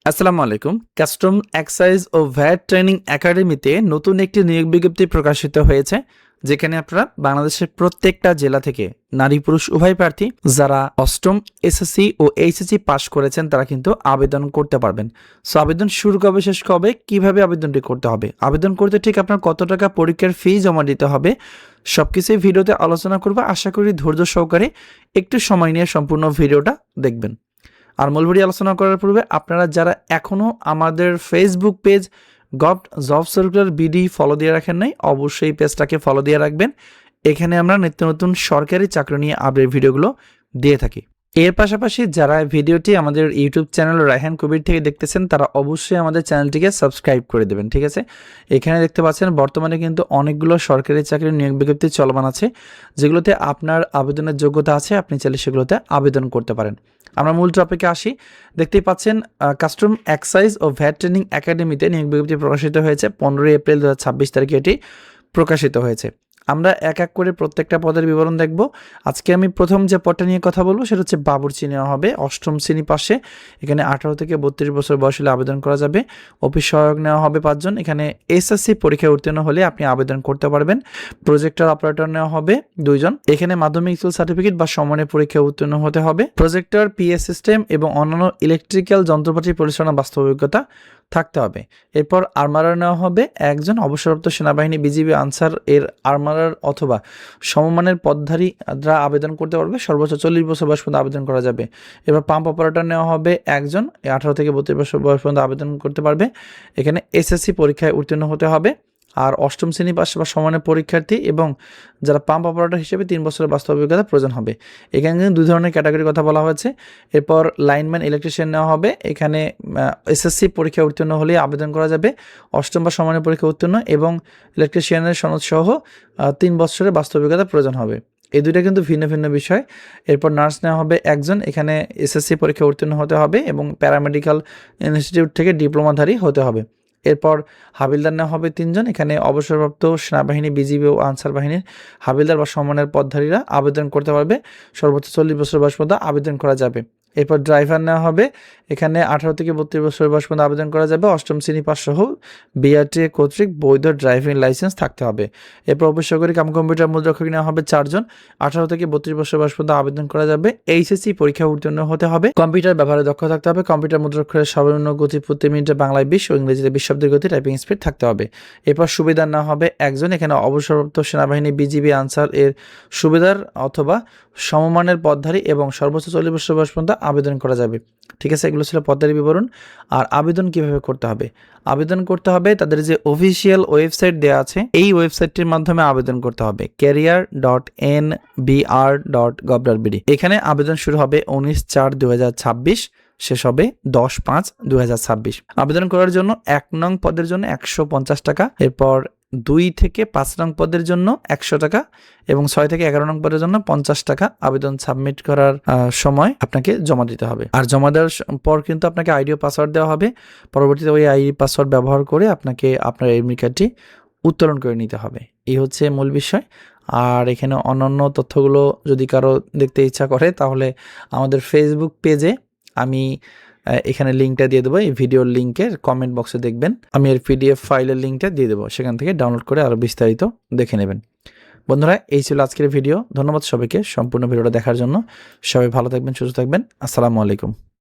আসসালামু আলাইকুম। Custom excise ও VAT training একাডেমিতে নতুন একটি নিয়োগ বিজ্ঞপ্তি প্রকাশিত হয়েছে, যেখানে আপনারা বাংলাদেশের প্রত্যেকটা জেলা থেকে নারী পুরুষ উভয় প্রার্থী যারা অষ্টম এসএসসি ও এইচএসসি পাশ করেছেন তারা কিন্তু আবেদন করতে পারবেন। সো আবেদন শুরু কবে শেষ কবে, কিভাবে আবেদনটি করতে হবে, আবেদন করতে ঠিক আপনার কত টাকা পরীক্ষার ফি জমা দিতে হবে, সবকিছুই ভিডিওতে আলোচনা করব। আশা করি ধৈর্য সহকারে একটু সময় নিয়ে সম্পূর্ণ ভিডিওটা দেখবেন। আর মূল ভিডিও আলোচনা করার পূর্বে আপনারা যারা এখনও আমাদের Facebook page job circular BD follow দিয়ে রাখেন নাই, অবশ্যই পেজটাকে ফলো দিয়ে রাখবেন। এখানে আমরা নিত্য নতুন সরকারি চাকরি নিয়ে আপডেট ভিডিওগুলো দিয়ে থাকি। এর পাশাপাশি যারা ভিডিওটি আমাদের ইউটিউব চ্যানেল রায়হান কবির থেকে দেখতেছেন তারা অবশ্যই আমাদের চ্যানেলটিকে সাবস্ক্রাইব করে দেবেন, ঠিক আছে। এখানে দেখতে পাচ্ছেন বর্তমানে কিন্তু অনেকগুলো সরকারি চাকরির নিয়োগ বিজ্ঞপ্তি চলমান আছে, যেগুলোতে আপনার আবেদনের যোগ্যতা আছে, আপনি চাইলে সেগুলোতে আবেদন করতে পারেন। আমরা মূল টপিকে আসি। দেখতেই পাচ্ছেন কাস্টম এক্সাইজ ও ভ্যাট ট্রেনিং একাডেমিতে নিয়োগ বিজ্ঞপ্তি প্রকাশিত হয়েছে। 15 এপ্রিল 2026 তারিখে এটি প্রকাশিত হয়েছে। আমরা এক এক করে প্রত্যেকটা পদের বিবরণ দেখব। আজকে আমি প্রথম যে পদটা নিয়ে কথা বলবো সেটা হচ্ছে বাবুর্চি নেওয়া হবে অষ্টম শ্রেণী পাশে। এখানে 18 থেকে 32 বছর বয়স হলে আবেদন করা যাবে। অফিস সহায়ক নেওয়া হবে 5 জন। এখানে এসএসসি পরীক্ষায় উত্তীর্ণ হলে আপনি আবেদন করতে পারবেন। প্রজেক্টর অপারেটর নেওয়া হবে 2 জন। এখানে মাধ্যমিক স্কুল সার্টিফিকেট বা সমমানের পরীক্ষায় উত্তীর্ণ হতে হবে। প্রজেক্টর, পিএস সিস্টেম এবং অন্যান্য ইলেকট্রিক্যাল যন্ত্রপাতি পরিচালনা বাস্তব অভিজ্ঞতা থাকতে হবে। এরপর আর্মারার নেওয়া হবে 1 জন। অবসরপ্রাপ্ত সেনাবাহিনী, বিজিবি, আনসার এর আর্মারার অথবা সমমানের পদধারীরা আবেদন করতে পারবে। সর্বোচ্চ 40 বছর বয়স পর্যন্ত আবেদন করা যাবে। এবার পাম্প অপারেটর নেওয়া হবে 1 জন। 18 থেকে 32 বছর বয়স পর্যন্ত আবেদন করতে পারবে। এখানে এসএসসি পরীক্ষায় উত্তীর্ণ হতে হবে। আর অষ্টম শ্রেণী পাশে বা সমানের পরীক্ষার্থী এবং যারা পাম্প অপারেটর হিসেবে 3 বছরের বাস্তব অভিজ্ঞতা প্রয়োজন হবে। এখানে কিন্তু 2 ধরনের ক্যাটাগরির কথা বলা হয়েছে। এরপর লাইনম্যান, ইলেকট্রিশিয়ান নেওয়া হবে। এখানে এসএসসি পরীক্ষায় উত্তীর্ণ হলেই আবেদন করা যাবে। অষ্টম বা সমানের পরীক্ষা উত্তীর্ণ এবং ইলেকট্রিশিয়ানের সনদ সহ 3 বছরের বাস্তব অভিজ্ঞতা প্রয়োজন হবে। এই দুইটা কিন্তু ভিন্ন ভিন্ন বিষয়। এরপর নার্স নেওয়া হবে 1 জন। এখানে এসএসসি পরীক্ষা উত্তীর্ণ হতে হবে এবং প্যারামেডিক্যাল ইনস্টিটিউট থেকে ডিপ্লোমাধারী হতে হবে। এরপর হাবিলদার নেওয়া হবে 3 জন। এখানে অবসরপ্রাপ্ত সেনাবাহিনী, বিজিবি ও আনসার বাহিনীর হাবিলদার বা সমমানের পদধারীরা আবেদন করতে পারবে। সর্বোচ্চ 40 বছর বয়স পর্যন্ত আবেদন করা যাবে। এরপর ড্রাইভার নেওয়া হবে। এখানে 18 থেকে 32 বছর বয়স পর্যন্ত আবেদন করা যাবে। অষ্টম শ্রেণী পাস সহ বিআরটিএ কর্তৃক বৈধ ড্রাইভিং লাইসেন্স থাকতে হবে। এরপর অফিস সহকারী কাম কম্পিউটার মুদ্রাক্ষরিক নেওয়া হবে 4 জন। 18 থেকে 32 বছর বয়স পর্যন্ত আবেদন করা যাবে। এইচএসসি পরীক্ষা উত্তীর্ণ হতে হবে। কম্পিউটার ব্যবহারে দক্ষ থাকতে হবে। কম্পিউটার মুদ্রাক্ষরের সর্বনিম্ন গতি প্রতি মিনিটে বাংলায় 20 ও ইংরেজিতে 20 শব্দের গতি, টাইপিং স্পিড থাকতে হবে। এরপর সুবিধার নেওয়া হবে 1 জন। এখানে অবসরপ্রাপ্ত সেনাবাহিনী, বিজিবি, আনসার এর সুবিধার অথবা সমমানের পদধারী এবং সর্বোচ্চ 40 বছর বয়স পর্যন্ত আবেদন করা যাবে। ঠিক আছে, এগুলো ছিল পদের বিবরণ। আর আবেদন কিভাবে করতে হবে? আবেদন করতে হবে তাদের যে অফিসিয়াল ওয়েবসাইট দেওয়া আছে, এই ওয়েবসাইটটির মাধ্যমে আবেদন করতে হবে। career.nbr.gov.bd। এখানে আবেদন শুরু হবে 19/4/2026, শেষ হবে 10/5/2026। আবেদন করার জন্য 1 নং পদের জন্য 150 টাকা, এরপর 2 থেকে 5 নং পদের জন্য 100 টাকা এবং 6 থেকে 11 নং পদের জন্য 50 টাকা আবেদন সাবমিট করার সময় আপনাকে জমা দিতে হবে। আর জমা দেওয়ার পর কিন্তু আপনাকে আইডি ও পাসওয়ার্ড দেওয়া হবে। পরবর্তীতে ওই আইডি পাসওয়ার্ড ব্যবহার করে আপনাকে আপনার এডমিট কার্ডটি উত্তোলন করে নিতে হবে। এই হচ্ছে মূল বিষয়। আর এখানে অন্যান্য তথ্যগুলো যদি কারো দেখতে ইচ্ছা করে তাহলে আমাদের ফেসবুক পেজে আমি এখানে লিঙ্কটা দিয়ে দেবো। এই ভিডিওর লিঙ্কের কমেন্ট বক্সে দেখবেন আমি এর পিডিএফ ফাইলের লিঙ্কটা দিয়ে দেবো, সেখান থেকে ডাউনলোড করে আরও বিস্তারিত দেখে নেবেন। বন্ধুরা, এই ছিল আজকের ভিডিও। ধন্যবাদ সবাইকে সম্পূর্ণ ভিডিওটা দেখার জন্য। সবাই ভালো থাকবেন, সুস্থ থাকবেন। আসসালামু আলাইকুম।